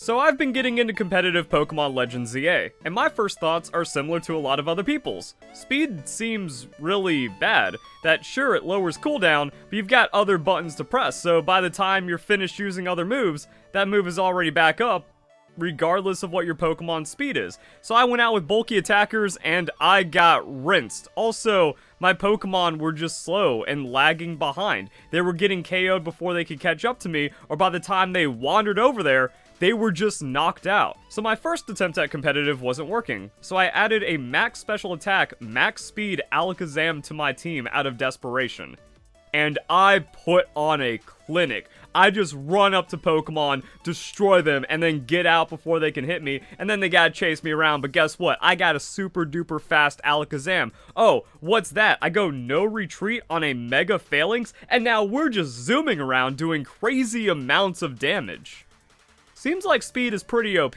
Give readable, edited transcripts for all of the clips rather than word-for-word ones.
So I've been getting into competitive Pokemon Legends ZA, and my first thoughts are similar to a lot of other people's. Speed seems really bad, that sure it lowers cooldown, but you've got other buttons to press, so by the time you're finished using other moves, that move is already back up, regardless of what your Pokemon's speed is. So I went out with bulky attackers, and I got rinsed. Also, my Pokemon were just slow and lagging behind. They were getting KO'd before they could catch up to me, or by the time they wandered over there, they were just knocked out. So my first attempt at competitive wasn't working, so I added a max special attack, max speed Alakazam to my team out of desperation. And I put on a clinic. I just run up to Pokemon, destroy them, and then get out before they can hit me, and then they gotta chase me around, but guess what? I got a super duper fast Alakazam. Oh, what's that? I go no retreat on a Mega Phalanx, and now we're just zooming around doing crazy amounts of damage. Seems like speed is pretty OP,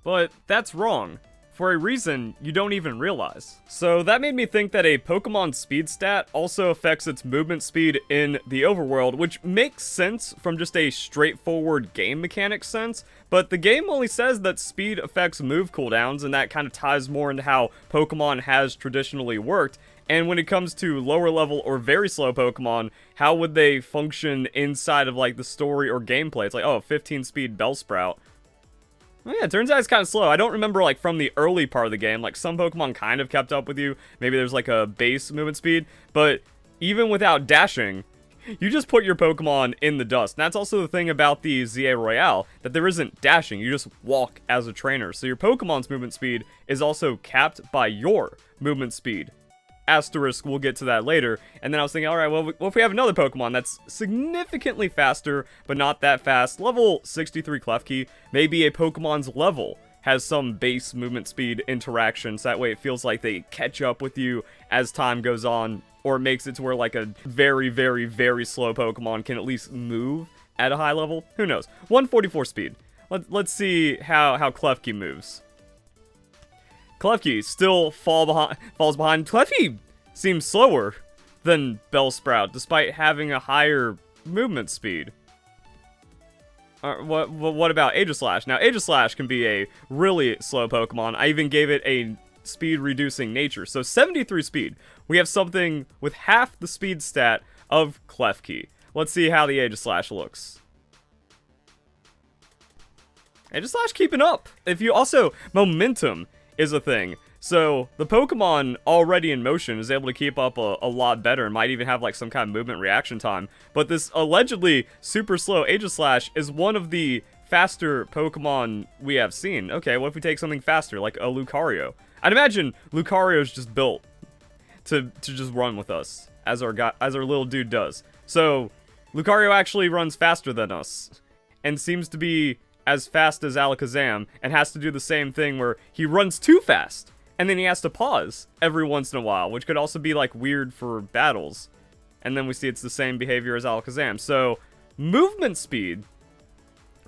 but that's wrong, for a reason you don't even realize. So that made me think that a Pokemon's speed stat also affects its movement speed in the overworld, which makes sense from just a straightforward game mechanics sense, but the game only says that speed affects move cooldowns, and that kind of ties more into how Pokemon has traditionally worked. And when it comes to lower level or very slow Pokemon, how would they function inside of like the story or gameplay? It's like, oh, 15 speed Bellsprout. Well, yeah, it turns out it's kind of slow. I don't remember like from the early part of the game, like some Pokemon kind of kept up with you. Maybe there's like a base movement speed, but even without dashing, you just put your Pokemon in the dust. And that's also the thing about the ZA Royale, that there isn't dashing, you just walk as a trainer. So your Pokemon's movement speed is also capped by your movement speed. Asterisk, we'll get to that later. And then I was thinking, alright, well, what if we have another Pokemon that's significantly faster, but not that fast? Level 63 Klefki, maybe a Pokemon's level has some base movement speed interaction, so that way it feels like they catch up with you as time goes on, or it makes it to where like a very, very, very slow Pokemon can at least move at a high level. Who knows? 144 speed. Let's see how Klefki moves. Klefki still falls behind. Klefki seems slower than Bellsprout, despite having a higher movement speed. What about Aegislash? Now, Aegislash can be a really slow Pokemon. I even gave it a speed-reducing nature. So, 73 speed. We have something with half the speed stat of Klefki. Let's see how the Aegislash looks. Aegislash keeping up. If you also, momentum is a thing. So the Pokemon already in motion is able to keep up a lot better and might even have like some kind of movement reaction time. But this allegedly super slow Aegislash is one of the faster Pokemon we have seen. Okay, what if we take something faster like a Lucario? I'd imagine Lucario's just built to just run with us as our little dude does. So Lucario actually runs faster than us and seems to be as fast as Alakazam, and has to do the same thing where he runs too fast, and then he has to pause every once in a while, which could also be like weird for battles. And then we see it's the same behavior as Alakazam. So movement speed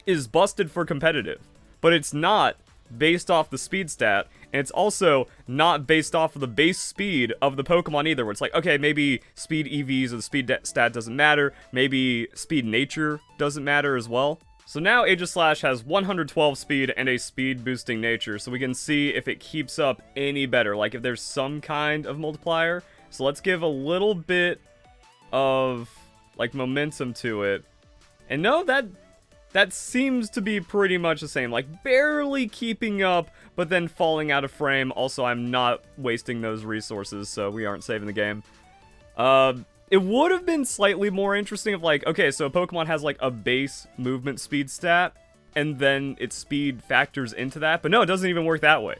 is busted for competitive, but it's not based off the speed stat, and it's also not based off of the base speed of the Pokemon either, where it's like, okay, maybe speed EVs or the speed stat doesn't matter, maybe speed nature doesn't matter as well. So now Aegislash has 112 speed and a speed boosting nature, so we can see if it keeps up any better, like if there's some kind of multiplier. So let's give a little bit of like momentum to it. And no, that seems to be pretty much the same, like barely keeping up, but then falling out of frame. Also, I'm not wasting those resources, so we aren't saving the game. It would have been slightly more interesting if, like, okay, so a Pokemon has, like, a base movement speed stat, and then its speed factors into that, but no, it doesn't even work that way.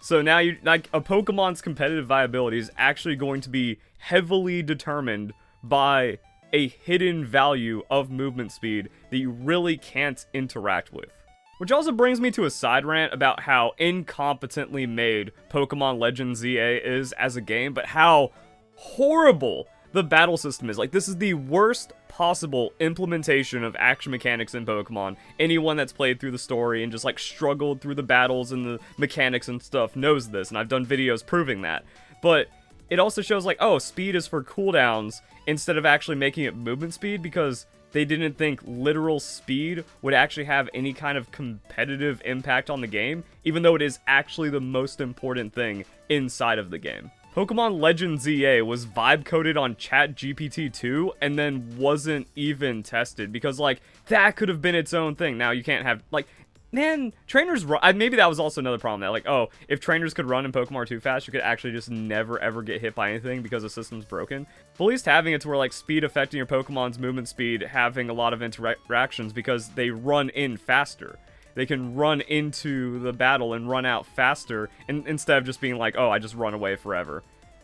So now, like, a Pokemon's competitive viability is actually going to be heavily determined by a hidden value of movement speed that you really can't interact with. Which also brings me to a side rant about how incompetently made Pokemon Legends ZA is as a game, but how horrible the battle system is. Like, this is the worst possible implementation of action mechanics in Pokemon. Anyone that's played through the story and just like struggled through the battles and the mechanics and stuff knows this, and I've done videos proving that. But it also shows like, oh, speed is for cooldowns instead of actually making it movement speed, because they didn't think literal speed would actually have any kind of competitive impact on the game, even though it is actually the most important thing inside of the game. Pokemon Legends ZA was vibe coded on ChatGPT 2 and then wasn't even tested because, like, that could have been its own thing. Now, you can't have, like, man, trainers run. Maybe that was also another problem. That, like, oh, if trainers could run in Pokemon too fast, you could actually just never ever get hit by anything because the system's broken. But at least having it to where, like, speed affecting your Pokemon's movement speed, having a lot of interactions because they run in faster. They can run into the battle and run out faster, and instead of just being like, oh, I just run away forever.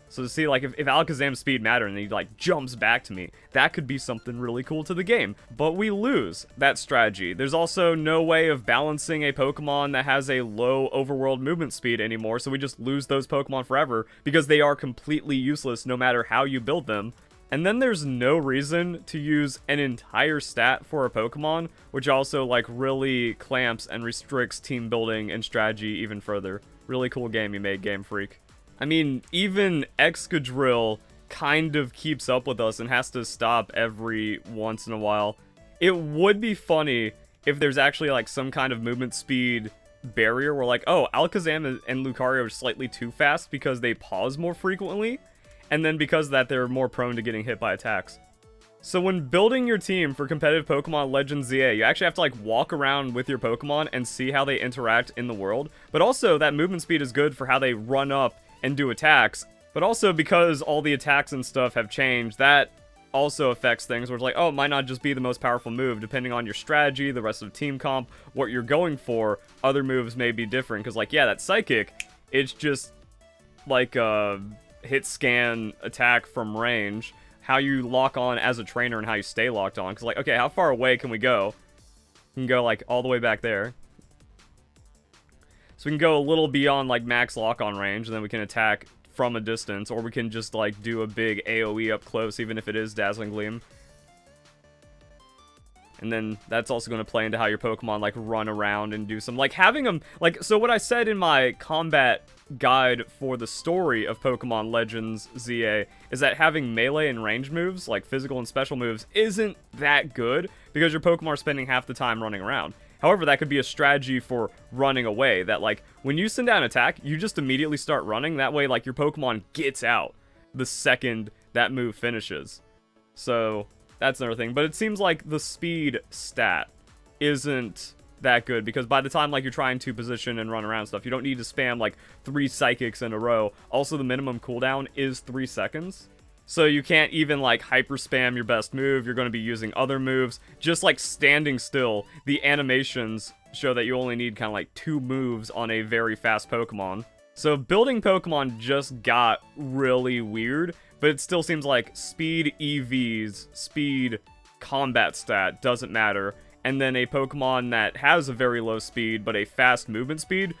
So to see, like, if Alakazam's speed mattered and he, like, jumps back to me, that could be something really cool to the game. But we lose that strategy. There's also no way of balancing a Pokemon that has a low overworld movement speed anymore, so we just lose those Pokemon forever because they are completely useless no matter how you build them. And then there's no reason to use an entire stat for a Pokemon, which also, like, really clamps and restricts team building and strategy even further. Really cool game you made, Game Freak. I mean, even Excadrill kind of keeps up with us and has to stop every once in a while. It would be funny if there's actually, like, some kind of movement speed barrier where, like, oh, Alakazam and Lucario are slightly too fast because they pause more frequently. And then because of that, they're more prone to getting hit by attacks. So when building your team for competitive Pokemon Legends ZA, you actually have to, like, walk around with your Pokemon and see how they interact in the world. But also, that movement speed is good for how they run up and do attacks. But also, because all the attacks and stuff have changed, that also affects things where it's like, oh, it might not just be the most powerful move. Depending on your strategy, the rest of the team comp, what you're going for, other moves may be different. Because, like, yeah, that Psychic, it's just, like, hit scan attack from range, how you lock on as a trainer and how you stay locked on. Because, like, okay, how far away can we go? We can go, like, all the way back there. So we can go a little beyond, like, max lock on range, and then we can attack from a distance, or we can just, like, do a big AoE up close, even if it is Dazzling Gleam. And then that's also going to play into how your Pokemon, like, run around and do some, like, having them, like, so what I said in my combat guide for the story of Pokemon Legends ZA is that having melee and range moves, like physical and special moves, isn't that good because your Pokemon are spending half the time running around. However, that could be a strategy for running away, that, like, when you send out an attack, you just immediately start running. That way, like, your Pokemon gets out the second that move finishes. So that's another thing. But it seems like the speed stat isn't that good because by the time, like, you're trying to position and run around stuff, you don't need to spam, like, 3 Psychics in a row. Also, the minimum cooldown is 3 seconds. So you can't even, like, hyper spam your best move. You're going to be using other moves. Just, like, standing still, the animations show that you only need kind of, like, 2 moves on a very fast Pokemon. So building Pokemon just got really weird, but it still seems like speed EVs, speed combat stat doesn't matter. And then a Pokemon that has a very low speed, but a fast movement speed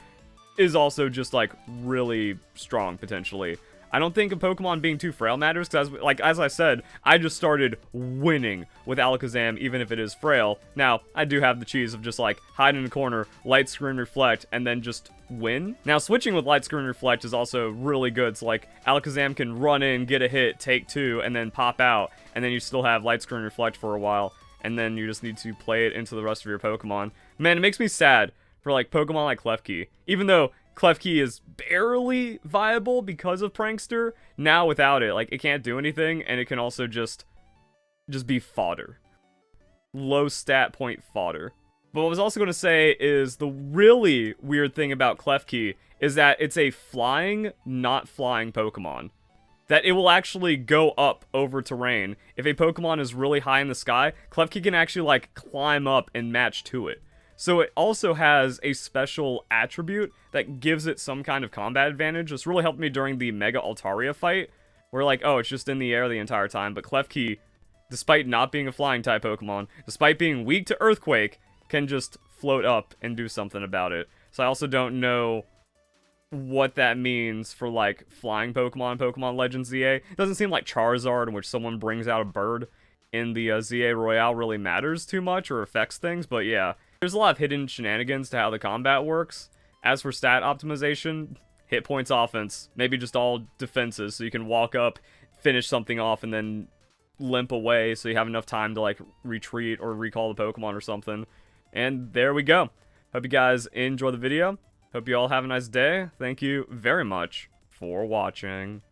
is also just, like, really strong, potentially. I don't think a Pokemon being too frail matters, because, as I said, I just started winning with Alakazam, even if it is frail. Now, I do have the cheese of just, like, hide in the corner, Light Screen Reflect, and then just win. Now, switching with Light Screen Reflect is also really good, so, like, Alakazam can run in, get a hit, take 2, and then pop out, and then you still have Light Screen Reflect for a while, and then you just need to play it into the rest of your Pokemon. Man, it makes me sad for, like, Pokemon like Klefki. Even though Klefki is barely viable because of Prankster, now without it, like, it can't do anything, and it can also just be fodder. Low stat point fodder. But what I was also going to say is the really weird thing about Klefki is that it's a flying, not flying Pokemon. That it will actually go up over terrain. If a Pokemon is really high in the sky, Klefki can actually, like, climb up and match to it. So it also has a special attribute that gives it some kind of combat advantage. This really helped me during the Mega Altaria fight, where, like, oh, it's just in the air the entire time. But Klefki, despite not being a flying type Pokemon, despite being weak to Earthquake, can just float up and do something about it. So I also don't know what that means for, like, flying Pokemon, Pokemon Legends ZA. It doesn't seem like Charizard, in which someone brings out a bird in the ZA Royale, really matters too much or affects things, but yeah. There's a lot of hidden shenanigans to how the combat works. As for stat optimization, hit points offense, maybe just all defenses, so you can walk up, finish something off, and then limp away so you have enough time to, like, retreat or recall the Pokemon or something. And there we go. Hope you guys enjoy the video. Hope you all have a nice day. Thank you very much for watching.